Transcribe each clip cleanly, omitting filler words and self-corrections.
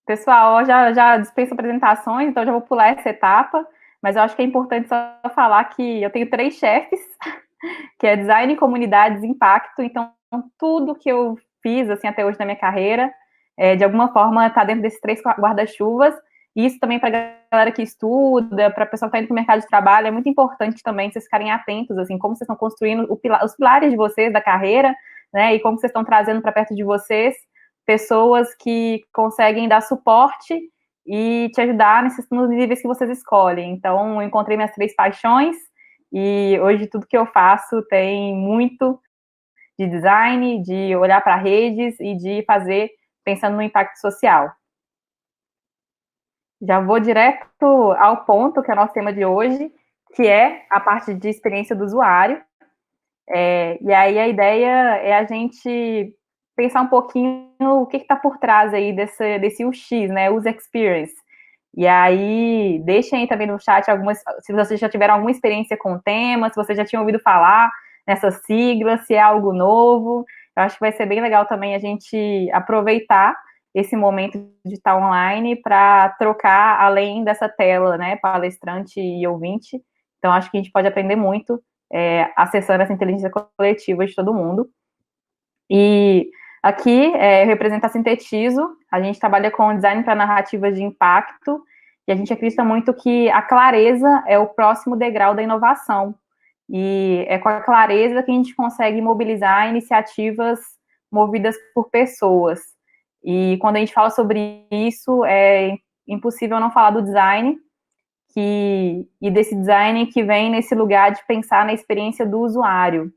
Pessoal, eu já dispenso apresentações, então já vou pular essa etapa, mas eu acho que é importante só falar que eu tenho 3 chefes, que é design, comunidades e impacto, então tudo que eu fiz assim até hoje na minha carreira, de alguma forma está dentro desses 3 guarda-chuvas, e isso também para a galera que estuda, para a pessoa que está indo para o mercado de trabalho, é muito importante também vocês ficarem atentos, assim, como vocês estão construindo os pilares de vocês, da carreira, né, e como vocês estão trazendo para perto de vocês pessoas que conseguem dar suporte e te ajudar nos níveis que vocês escolhem. Então, eu encontrei minhas 3 paixões e hoje tudo que eu faço tem muito de design, de olhar para redes e de fazer pensando no impacto social. Já vou direto ao ponto, que é o nosso tema de hoje, que é a parte de experiência do usuário. E aí a ideia é a gente pensar um pouquinho o que está por trás aí desse UX, né, User Experience. E aí, deixem aí também no chat se vocês já tiveram alguma experiência com o tema, se vocês já tinham ouvido falar nessa sigla, se é algo novo. Eu acho que vai ser bem legal também a gente aproveitar esse momento de estar online para trocar além dessa tela, né, palestrante e ouvinte. Então, acho que a gente pode aprender muito acessando essa inteligência coletiva de todo mundo. E aqui representa a Sintetizo, a gente trabalha com design para narrativas de impacto, e a gente acredita muito que a clareza é o próximo degrau da inovação. E é com a clareza que a gente consegue mobilizar iniciativas movidas por pessoas. E quando a gente fala sobre isso, é impossível não falar do design, e desse design que vem nesse lugar de pensar na experiência do usuário.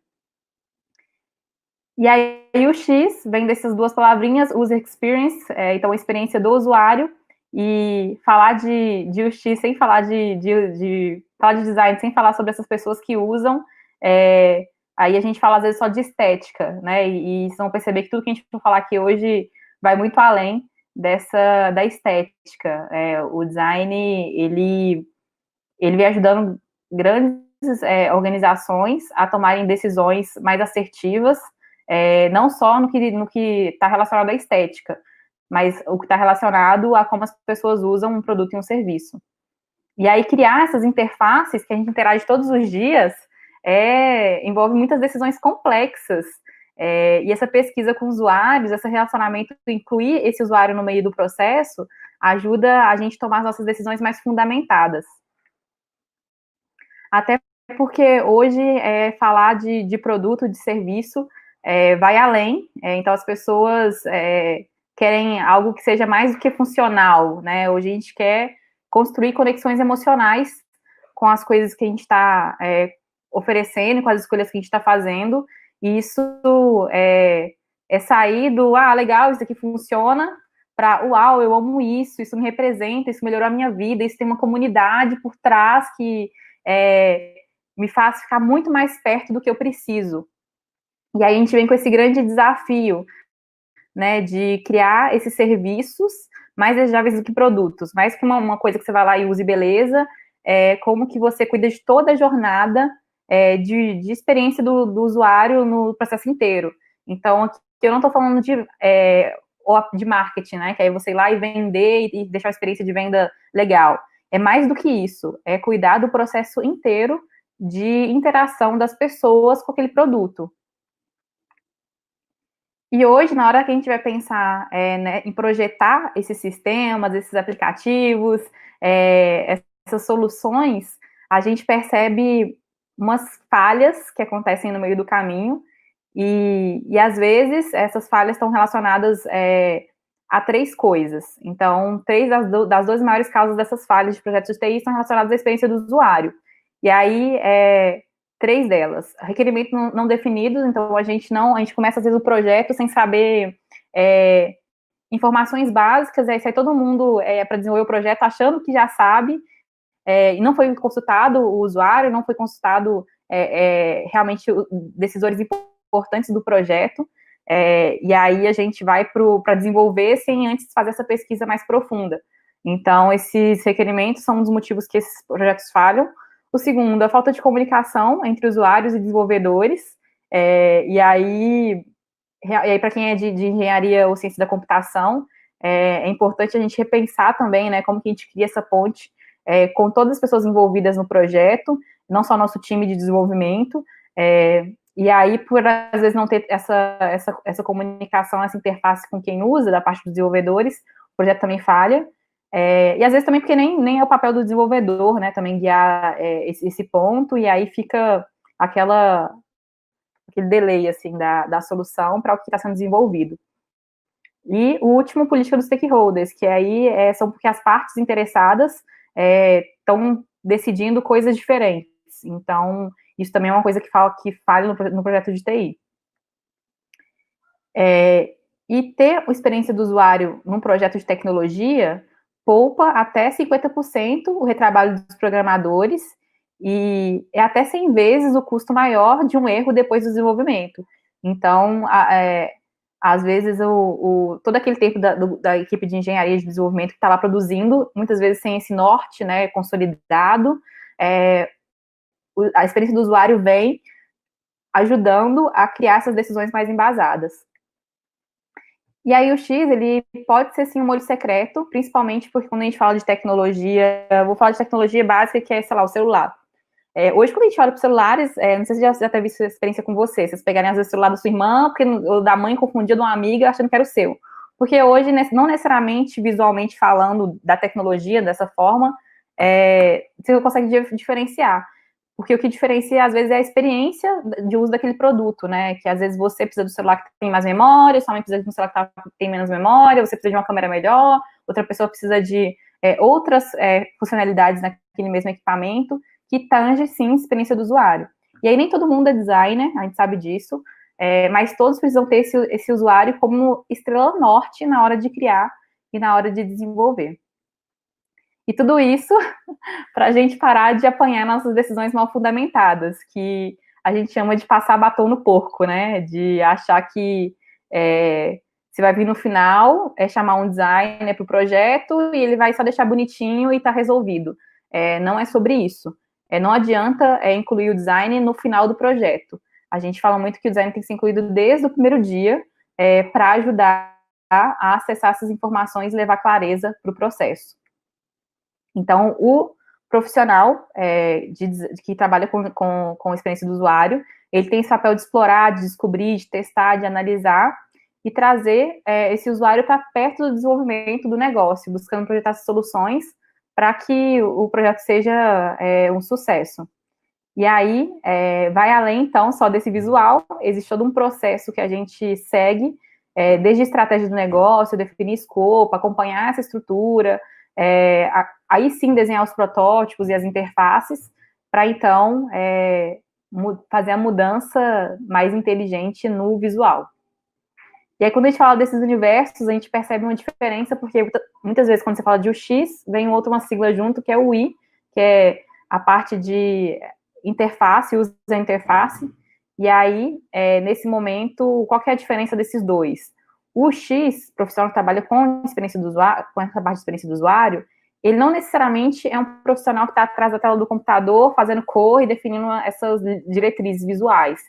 E aí o X vem dessas 2 palavrinhas, user experience, então a experiência do usuário, e falar de UX sem falar falar de design, sem falar sobre essas pessoas que usam, aí a gente fala às vezes só de estética, né? E vocês vão perceber que tudo que a gente vai falar aqui hoje vai muito além da estética. O design, ele vem ajudando grandes organizações a tomarem decisões mais assertivas, não só no que está relacionado à estética, mas o que está relacionado a como as pessoas usam um produto e um serviço. E aí criar essas interfaces que a gente interage todos os dias envolve muitas decisões complexas. E essa pesquisa com usuários, esse relacionamento, incluir esse usuário no meio do processo, ajuda a gente a tomar as nossas decisões mais fundamentadas. Até porque hoje falar de produto, de serviço, vai além, então as pessoas querem algo que seja mais do que funcional, né? Hoje a gente quer construir conexões emocionais com as coisas que a gente está oferecendo, com as escolhas que a gente está fazendo, e isso é sair do, legal, isso aqui funciona, para, uau, eu amo isso me representa, isso melhorou a minha vida, isso tem uma comunidade por trás que me faz ficar muito mais perto do que eu preciso. E aí a gente vem com esse grande desafio, né, de criar esses serviços mais desejáveis do que produtos, mais que uma coisa que você vai lá e use, beleza, como que você cuida de toda a jornada de experiência do usuário no processo inteiro. Então, aqui eu não estou falando de marketing, né, que aí você ir lá e vender e deixar a experiência de venda legal. É mais do que isso, é cuidar do processo inteiro de interação das pessoas com aquele produto. E hoje, na hora que a gente vai pensar né, em projetar esses sistemas, esses aplicativos, essas soluções, a gente percebe umas falhas que acontecem no meio do caminho, e às vezes essas falhas estão relacionadas a 3 coisas. Então, 3 das 2 maiores causas dessas falhas de projetos de TI estão relacionadas à experiência do usuário. E aí, 3 delas. Requerimentos não definidos, então a gente começa às vezes o projeto sem saber informações básicas, aí sai todo mundo para desenvolver o projeto achando que já sabe, e não foi consultado o usuário, não foi consultado realmente decisores importantes do projeto, e aí a gente vai para desenvolver sem antes fazer essa pesquisa mais profunda. Então, esses requerimentos são um dos motivos que esses projetos falham. O segundo, a falta de comunicação entre usuários e desenvolvedores, e aí para quem é de engenharia ou ciência da computação, é importante a gente repensar também, né, como que a gente cria essa ponte com todas as pessoas envolvidas no projeto, não só nosso time de desenvolvimento, e aí, por às vezes não ter essa comunicação, essa interface com quem usa, da parte dos desenvolvedores, o projeto também falha, e às vezes também porque nem é o papel do desenvolvedor, né, também guiar esse ponto, e aí fica aquele delay, assim, da solução para o que está sendo desenvolvido. E o último, política dos stakeholders, que aí são porque as partes interessadas estão decidindo coisas diferentes. Então, isso também é uma coisa que falha no projeto de TI. E ter a experiência do usuário num projeto de tecnologia poupa até 50% o retrabalho dos programadores e é até 100 vezes o custo maior de um erro depois do desenvolvimento. Então, às vezes, todo aquele tempo da equipe de engenharia de desenvolvimento que está lá produzindo, muitas vezes sem esse norte, né, consolidado, a experiência do usuário vem ajudando a criar essas decisões mais embasadas. E aí o X, ele pode ser, sim, um molho secreto, principalmente porque quando a gente fala de tecnologia, vou falar de tecnologia básica, que é, sei lá, o celular. Hoje, quando a gente olha para os celulares, não sei se já teve essa experiência com você, vocês pegarem, às vezes, o celular da sua irmã, ou da mãe confundido de uma amiga, achando que era o seu. Porque hoje, não necessariamente, visualmente falando da tecnologia dessa forma, você consegue diferenciar. Porque o que diferencia, às vezes, é a experiência de uso daquele produto, né? Que, às vezes, você precisa do celular que tem mais memória, sua mãe precisa de um celular que tem menos memória, você precisa de uma câmera melhor, outra pessoa precisa de outras funcionalidades naquele mesmo equipamento, que tange, sim, a experiência do usuário. E aí nem todo mundo é designer, a gente sabe disso, mas todos precisam ter esse usuário como estrela norte na hora de criar e na hora de desenvolver. E tudo isso para a gente parar de apanhar nossas decisões mal fundamentadas, que a gente chama de passar batom no porco, né? De achar que você vai vir no final, chamar um designer para o projeto e ele vai só deixar bonitinho e está resolvido. Não é sobre isso. Não adianta incluir o design no final do projeto. A gente fala muito que o design tem que ser incluído desde o primeiro dia para ajudar a acessar essas informações e levar clareza para o processo. Então, o profissional que trabalha com a experiência do usuário, ele tem esse papel de explorar, de descobrir, de testar, de analisar e trazer esse usuário para perto do desenvolvimento do negócio, buscando projetar soluções para que o projeto seja um sucesso. E aí, vai além, então, só desse visual, existe todo um processo que a gente segue, desde a estratégia do negócio, definir escopo, acompanhar essa estrutura, aí sim desenhar os protótipos e as interfaces, para então fazer a mudança mais inteligente no visual. E aí, quando a gente fala desses universos, a gente percebe uma diferença, porque muitas vezes, quando você fala de UX, vem uma sigla junto, que é o I, que é a parte de interface, usa a interface, e aí, nesse momento, qual que é a diferença desses dois? O X, profissional que trabalha com experiência do usuário, com essa parte de experiência do usuário, ele não necessariamente é um profissional que está atrás da tela do computador, fazendo cor e definindo essas diretrizes visuais.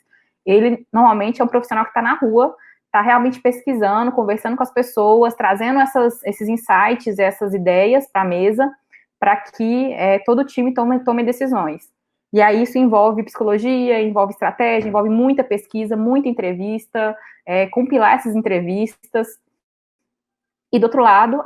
Ele, normalmente, é um profissional que está na rua, está realmente pesquisando, conversando com as pessoas, trazendo esses insights, essas ideias para a mesa, para que todo o time tome decisões. E aí isso envolve psicologia, envolve estratégia, envolve muita pesquisa, muita entrevista, compilar essas entrevistas. E do outro lado,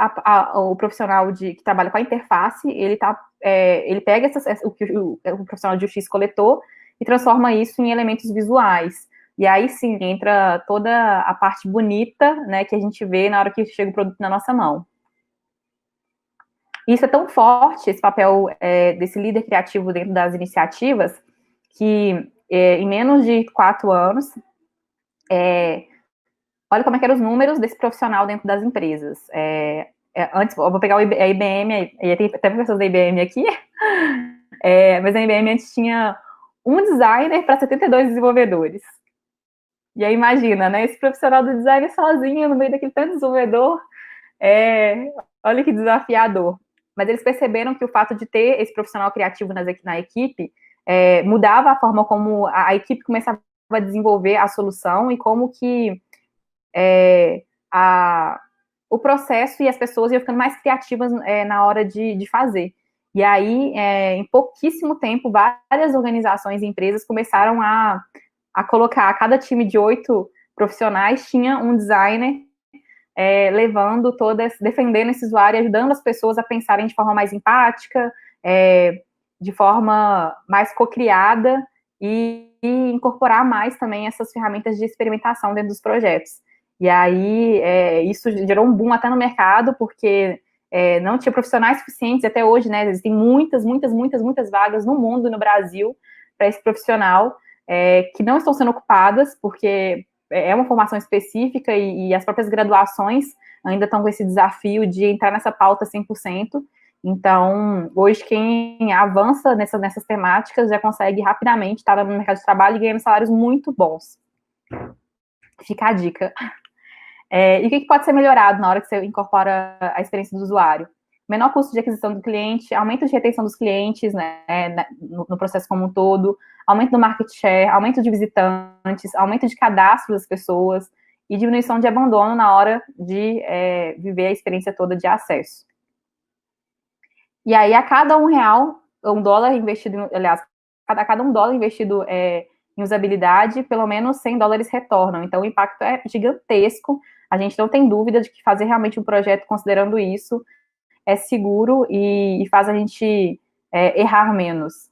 o profissional que trabalha com a interface, ele pega o que o profissional de UX coletou e transforma isso em elementos visuais. E aí sim entra toda a parte bonita, né, que a gente vê na hora que chega o produto na nossa mão. Isso é tão forte, esse papel desse líder criativo dentro das iniciativas, que em menos de 4 anos, olha como é que eram os números desse profissional dentro das empresas. Antes, eu vou pegar a IBM, e tem até pessoas da IBM aqui, mas a IBM antes tinha um designer para 72 desenvolvedores. E aí imagina, né, esse profissional do design sozinho, no meio daquele tanto de desenvolvedor, olha que desafiador. Mas eles perceberam que o fato de ter esse profissional criativo na equipe mudava a forma como a equipe começava a desenvolver a solução e como que o processo e as pessoas iam ficando mais criativas na hora de fazer. E aí, em pouquíssimo tempo, várias organizações e empresas começaram a colocar, cada time de 8 profissionais tinha um designer levando defendendo esse usuário, ajudando as pessoas a pensarem de forma mais empática, de forma mais cocriada e incorporar mais também essas ferramentas de experimentação dentro dos projetos. E aí, isso gerou um boom até no mercado, porque não tinha profissionais suficientes até hoje, né? Existem muitas vagas no mundo, no Brasil, para esse profissional, que não estão sendo ocupadas, porque é uma formação específica e as próprias graduações ainda estão com esse desafio de entrar nessa pauta 100%. Então, hoje, quem avança nessas temáticas já consegue rapidamente estar no mercado de trabalho e ganhando salários muito bons. Fica a dica. E o que pode ser melhorado na hora que você incorpora a experiência do usuário? Menor custo de aquisição do cliente, aumento de retenção dos clientes, né, no processo como um todo, aumento do market share, aumento de visitantes, aumento de cadastro das pessoas e diminuição de abandono na hora de viver a experiência toda de acesso. E aí, a cada $1 investido, aliás, a cada $1 investido em usabilidade, pelo menos $100 retornam. Então, o impacto é gigantesco. A gente não tem dúvida de que fazer realmente um projeto considerando isso é seguro e faz a gente errar menos.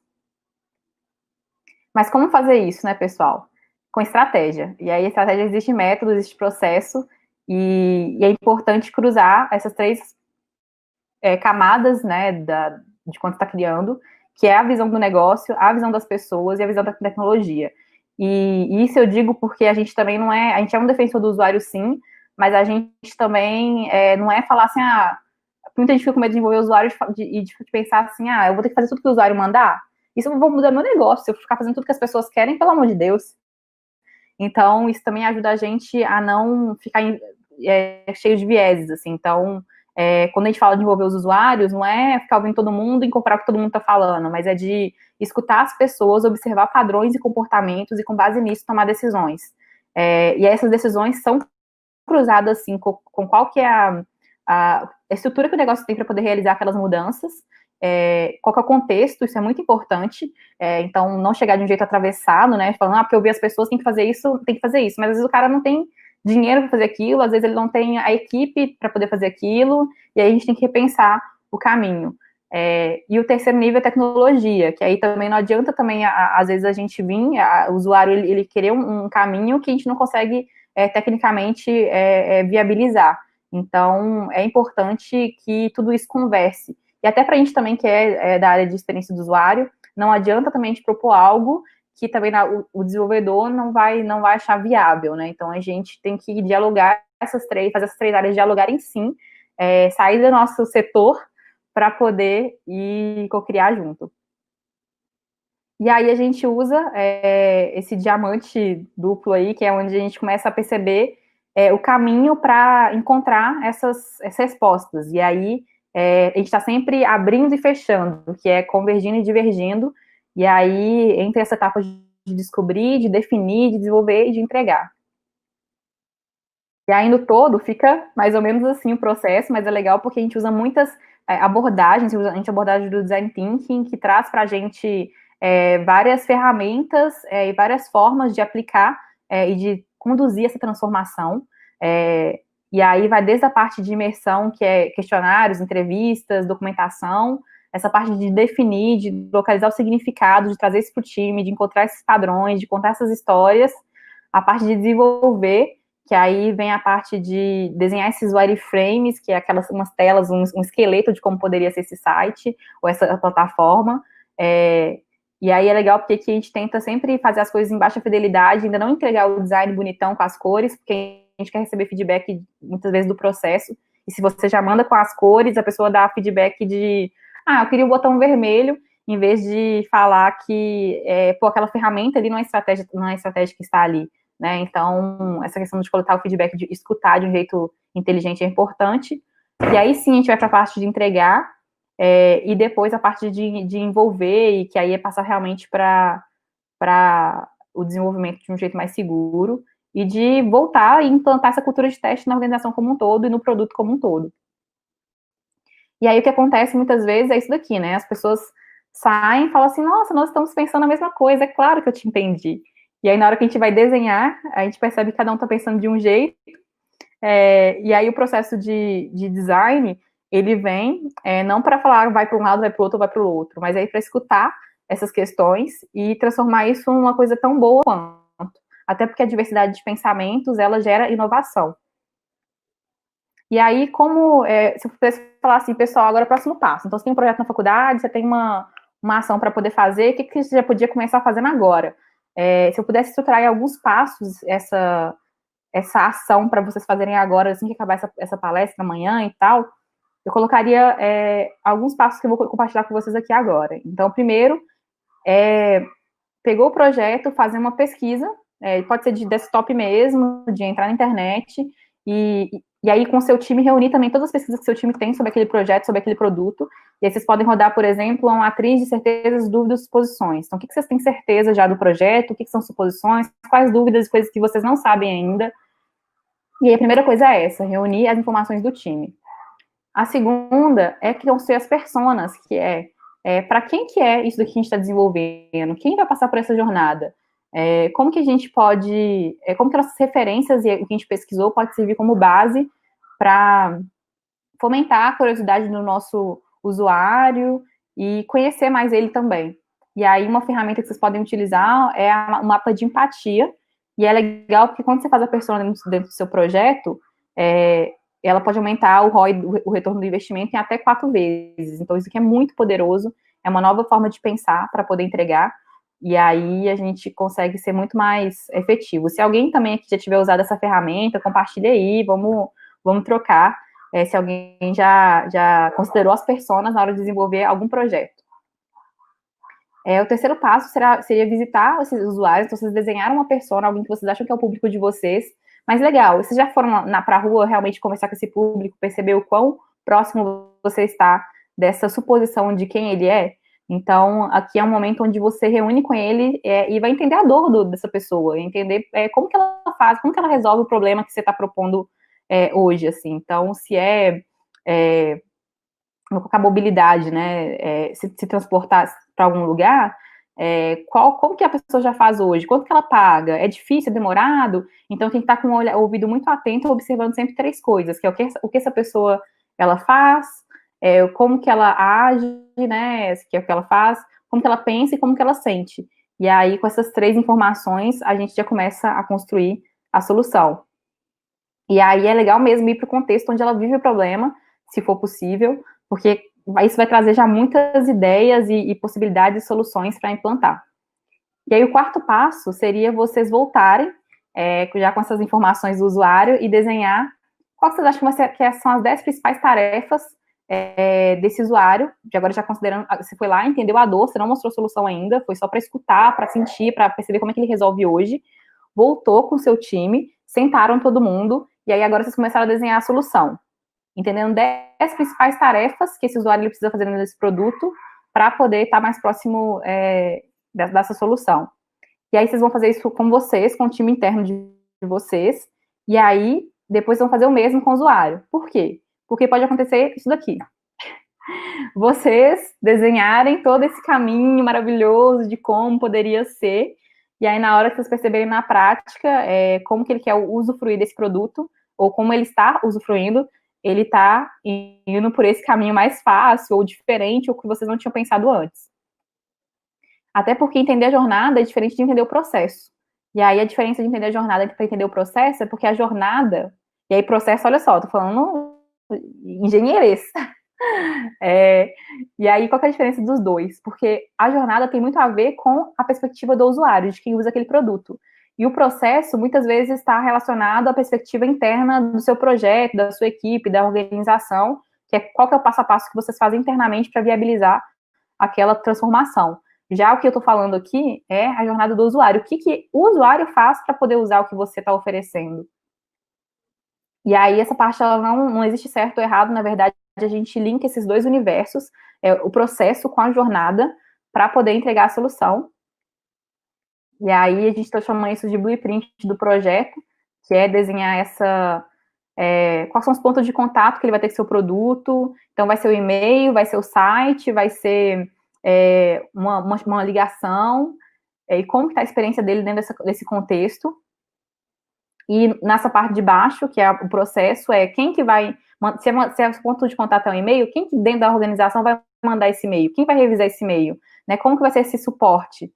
Mas como fazer isso, né, pessoal? Com estratégia. E aí, estratégia existe método, existe processo, e é importante cruzar essas 3 camadas, né, de quando está criando, que é a visão do negócio, a visão das pessoas e a visão da tecnologia. E isso eu digo porque a gente também a gente é um defensor do usuário, sim, mas a gente também não é falar assim, muita gente fica com medo de desenvolver o usuário e de pensar assim, eu vou ter que fazer tudo que o usuário mandar? Isso eu vou mudar meu negócio, se eu ficar fazendo tudo que as pessoas querem, pelo amor de Deus. Então, isso também ajuda a gente a não ficar cheio de vieses, assim. Então, quando a gente fala de envolver os usuários, não é ficar ouvindo todo mundo e incorporar o que todo mundo está falando, mas é de escutar as pessoas, observar padrões e comportamentos e, com base nisso, tomar decisões. E essas decisões são cruzadas, assim, com qual que é a estrutura que o negócio tem para poder realizar aquelas mudanças, qual que é o contexto, isso é muito importante, então não chegar de um jeito atravessado, né, falando, porque eu vi as pessoas, tem que fazer isso, mas às vezes o cara não tem dinheiro para fazer aquilo, às vezes ele não tem a equipe para poder fazer aquilo, e aí a gente tem que repensar o caminho. E o terceiro nível é tecnologia, que aí também não adianta também, às vezes a gente vir, o usuário, ele querer um caminho que a gente não consegue tecnicamente viabilizar. Então, é importante que tudo isso converse. E até para a gente também que é da área de experiência do usuário, não adianta também a gente propor algo que também o desenvolvedor não vai achar viável, né? Então, a gente tem que dialogar fazer essas 3 áreas dialogarem sim, sair do nosso setor para poder ir co-criar junto. E aí a gente usa esse diamante duplo aí, que é onde a gente começa a perceber o caminho para encontrar essas respostas. E aí a gente está sempre abrindo e fechando, que é convergindo e divergindo. E aí, entre essa etapa de descobrir, de definir, de desenvolver e de entregar. E aí, no todo, fica mais ou menos assim o processo, mas é legal porque a gente usa muitas abordagens, a gente abordagem do Design Thinking, que traz para a gente várias ferramentas e várias formas de aplicar e de conduzir essa transformação. E aí vai desde a parte de imersão, que é questionários, entrevistas, documentação, essa parte de definir, de localizar o significado, de trazer isso para o time, de encontrar esses padrões, de contar essas histórias, a parte de desenvolver, que aí vem a parte de desenhar esses wireframes, que é umas telas, um esqueleto de como poderia ser esse site, ou essa plataforma, e aí é legal porque aqui a gente tenta sempre fazer as coisas em baixa fidelidade, ainda não entregar o design bonitão com as cores, porque a gente quer receber feedback muitas vezes do processo, e se você já manda com as cores, a pessoa dá feedback de eu queria o botão vermelho, em vez de falar que, aquela ferramenta ali não é estratégia que está ali, né? Então, essa questão de coletar o feedback, de escutar de um jeito inteligente é importante. E aí sim, a gente vai para a parte de entregar, e depois a parte de envolver, e que aí é passar realmente para o desenvolvimento de um jeito mais seguro. e de voltar e implantar essa cultura de teste na organização como um todo e no produto como um todo. E aí o que acontece muitas vezes é isso daqui, né? As pessoas saem e falam assim, nossa, nós estamos pensando a mesma coisa, é claro que eu te entendi. E aí na hora que a gente vai desenhar, a gente percebe que cada um está pensando de um jeito, e aí o processo de design, ele vem não para falar vai para um lado, vai para o outro, vai para o outro, mas aí para escutar essas questões e transformar isso numa coisa tão boa quanto. Até porque a diversidade de pensamentos, ela gera inovação. E aí, se eu pudesse falar assim, pessoal, agora é o próximo passo. Então, você tem um projeto na faculdade, você tem uma ação para poder fazer, o que você já podia começar fazendo agora? Se eu pudesse estruturar em alguns passos essa ação para vocês fazerem agora, assim que acabar essa palestra amanhã e tal, eu colocaria alguns passos que eu vou compartilhar com vocês aqui agora. Então, primeiro, pegou o projeto, fazer uma pesquisa, pode ser de desktop mesmo, de entrar na internet, e aí com o seu time reunir também todas as pesquisas que seu time tem sobre aquele projeto, sobre aquele produto, e aí vocês podem rodar, por exemplo, uma matriz de certezas, dúvidas, suposições. Então, o que vocês têm certeza já do projeto, o que são suposições, quais dúvidas e coisas que vocês não sabem ainda. E aí a primeira coisa é essa, reunir as informações do time. A segunda é que vão ser as personas, que para quem que é isso daqui que a gente está desenvolvendo? Quem vai passar por essa jornada? Como que a gente pode, como que nossas referências e o que a gente pesquisou pode servir como base para fomentar a curiosidade do nosso usuário e conhecer mais ele também. E aí uma ferramenta que vocês podem utilizar é o mapa de empatia, e é legal porque quando você faz a persona dentro do seu projeto, ela pode aumentar o ROI, o retorno do investimento, em até 4 vezes. Então, isso aqui é muito poderoso, é uma nova forma de pensar para poder entregar, e aí a gente consegue ser muito mais efetivo. Se alguém também aqui já tiver usado essa ferramenta, compartilha aí, vamos trocar, se alguém já considerou as personas na hora de desenvolver algum projeto. O terceiro passo seria visitar esses usuários. Então, vocês desenharam uma persona, alguém que vocês acham que é o público de vocês, mas legal, vocês já foram pra rua realmente conversar com esse público, perceber o quão próximo você está dessa suposição de quem ele é? Então, aqui é um momento onde você reúne com ele e vai entender a dor dessa pessoa, entender como que ela faz, como que ela resolve o problema que você está propondo hoje, assim. Então, se com a mobilidade, né, se transportar para algum lugar, como que a pessoa já faz hoje? Quanto que ela paga? É difícil, é demorado? Então tem que estar com o ouvido muito atento, observando sempre 3 coisas, que é o que essa pessoa ela faz, como que ela age, né, que é o que ela faz, como que ela pensa e como que ela sente. E aí, com essas 3 informações, a gente já começa a construir a solução. E aí é legal mesmo ir para o contexto onde ela vive o problema, se for possível, porque isso vai trazer já muitas ideias e possibilidades de soluções para implantar. E aí o quarto passo seria vocês voltarem, já com essas informações do usuário, e desenhar qual vocês acham que são as 10 principais tarefas desse usuário, de agora já considerando, você foi lá, entendeu a dor, você não mostrou solução ainda, foi só para escutar, para sentir, para perceber como é que ele resolve hoje, voltou com o seu time, sentaram todo mundo, e aí agora vocês começaram a desenhar a solução, entendendo 10 principais tarefas que esse usuário precisa fazer nesse produto para poder estar mais próximo dessa solução. E aí vocês vão fazer isso com vocês, com o time interno de vocês, e aí depois vão fazer o mesmo com o usuário. Por quê? Porque pode acontecer isso daqui. Vocês desenharem todo esse caminho maravilhoso de como poderia ser, e aí na hora que vocês perceberem na prática como que ele quer usufruir desse produto, ou como ele está usufruindo, ele está indo por esse caminho mais fácil, ou diferente, ou que vocês não tinham pensado antes. Até porque entender a jornada é diferente de entender o processo. E aí a diferença de entender a jornada para entender o processo é porque a jornada, e aí processo, olha só, tô falando engenheirês. E aí qual que é a diferença dos dois? Porque a jornada tem muito a ver com a perspectiva do usuário, de quem usa aquele produto. E o processo, muitas vezes, está relacionado à perspectiva interna do seu projeto, da sua equipe, da organização, que é qual que é o passo a passo que vocês fazem internamente para viabilizar aquela transformação. Já o que eu estou falando aqui é a jornada do usuário. O que o usuário faz para poder usar o que você está oferecendo? E aí essa parte ela não existe certo ou errado, na verdade a gente linka esses 2 universos, o processo com a jornada, para poder entregar a solução. E aí a gente está chamando isso de blueprint do projeto, que é desenhar quais são os pontos de contato que ele vai ter com o seu produto. Então, vai ser o e-mail, vai ser o site, vai ser uma ligação, e como está a experiência dele dentro desse contexto. E nessa parte de baixo, que é o processo, quem que vai, se é o ponto de contato é um e-mail, quem que dentro da organização vai mandar esse e-mail? Quem vai revisar esse e-mail? Né? Como que vai ser esse suporte?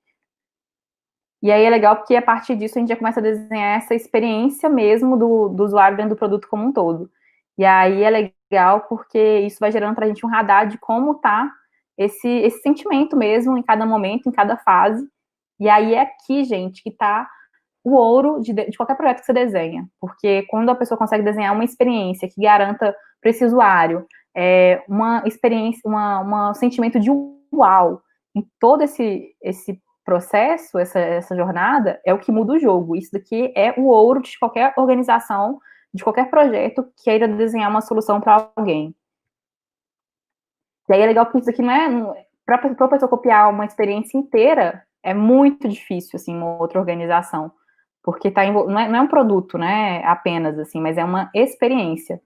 E aí é legal porque a partir disso a gente já começa a desenhar essa experiência mesmo do usuário dentro do produto como um todo. E aí é legal porque isso vai gerando para a gente um radar de como tá esse sentimento mesmo em cada momento, em cada fase. E aí é aqui, gente, que tá o ouro de qualquer projeto que você desenha. Porque quando a pessoa consegue desenhar uma experiência que garanta para esse usuário uma experiência, um sentimento de uau em todo esse processo, essa jornada, é o que muda o jogo. Isso daqui é o ouro de qualquer organização, de qualquer projeto que queira desenhar uma solução para alguém. E aí é legal porque isso aqui não é... Para a pessoa copiar uma experiência inteira, é muito difícil, assim, uma outra organização. Porque não é um produto, né, apenas, assim, mas é uma experiência.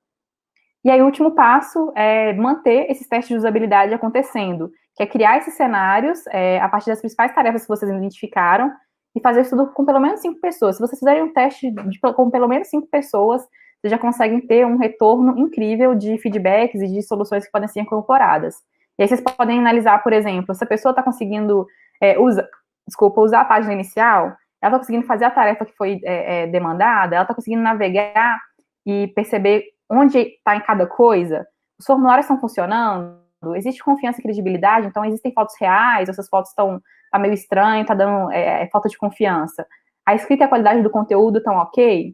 E aí o último passo é manter esses testes de usabilidade acontecendo, que é criar esses cenários a partir das principais tarefas que vocês identificaram e fazer isso tudo com pelo menos 5 pessoas. Se vocês fizerem um teste com pelo menos 5 pessoas, vocês já conseguem ter um retorno incrível de feedbacks e de soluções que podem ser incorporadas. E aí vocês podem analisar, por exemplo, se a pessoa está conseguindo usar a página inicial, ela está conseguindo fazer a tarefa que foi demandada, ela está conseguindo navegar e perceber onde está em cada coisa, os formulários estão funcionando, existe confiança e credibilidade, então existem fotos reais, essas fotos tá meio estranho, tá dando falta de confiança. A escrita e a qualidade do conteúdo estão ok?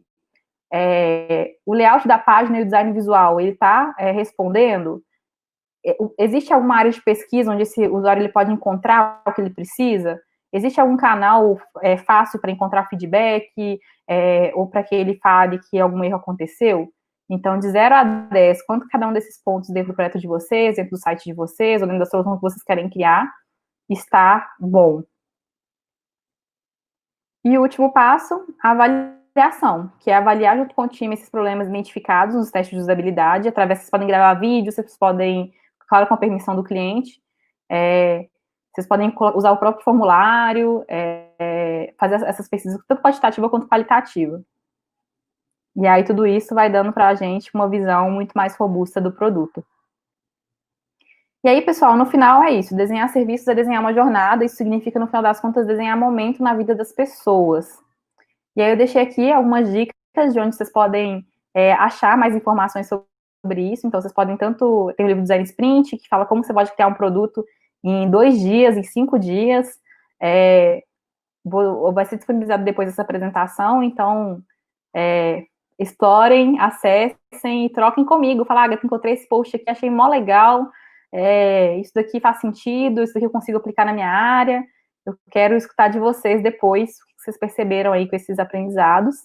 O layout da página e o design visual, ele está respondendo? Existe alguma área de pesquisa onde esse usuário ele pode encontrar o que ele precisa? Existe algum canal fácil para encontrar feedback, ou para que ele fale que algum erro aconteceu? Então, de 0 a 10, quanto cada um desses pontos dentro do projeto de vocês, dentro do site de vocês, ou dentro da solução que vocês querem criar, está bom. E o último passo, a avaliação, que é avaliar junto com o time esses problemas identificados nos testes de usabilidade. Através, vocês podem gravar vídeos, vocês podem, claro, com a permissão do cliente, vocês podem usar o próprio formulário, fazer essas pesquisas, tanto quantitativa quanto qualitativa. E aí tudo isso vai dando para a gente uma visão muito mais robusta do produto. E aí, pessoal, no final é isso. Desenhar serviços é desenhar uma jornada. Isso significa, no final das contas, desenhar momento na vida das pessoas. E aí eu deixei aqui algumas dicas de onde vocês podem achar mais informações sobre isso. Então, vocês podem tanto... Tem o livro Design Sprint, que fala como você pode criar um produto em 2 dias, em 5 dias. Vai ser disponibilizado depois dessa apresentação. Então, explorem, acessem e troquem comigo. Fala, Agatha, encontrei esse post aqui, achei mó legal, isso daqui faz sentido, isso daqui eu consigo aplicar na minha área. Eu quero escutar de vocês depois o que vocês perceberam aí com esses aprendizados.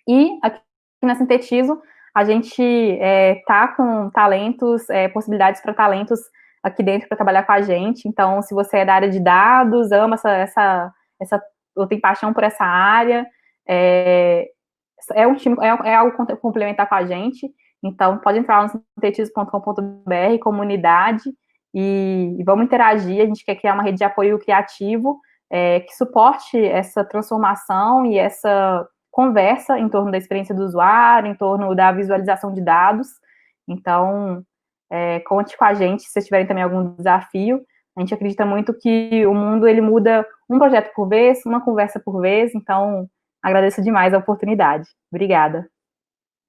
E aqui na Sintetizo, a gente tá com talentos, possibilidades para talentos aqui dentro para trabalhar com a gente. Então, se você é da área de dados, ama ou tem paixão por essa área, um time, algo complementar com a gente. Então, pode entrar no sintetizo.com.br, comunidade, e vamos interagir. A gente quer criar uma rede de apoio criativo que suporte essa transformação e essa conversa em torno da experiência do usuário, em torno da visualização de dados. Então, conte com a gente se vocês tiverem também algum desafio. A gente acredita muito que o mundo ele muda um projeto por vez, uma conversa por vez. Então, agradeço demais a oportunidade. Obrigada.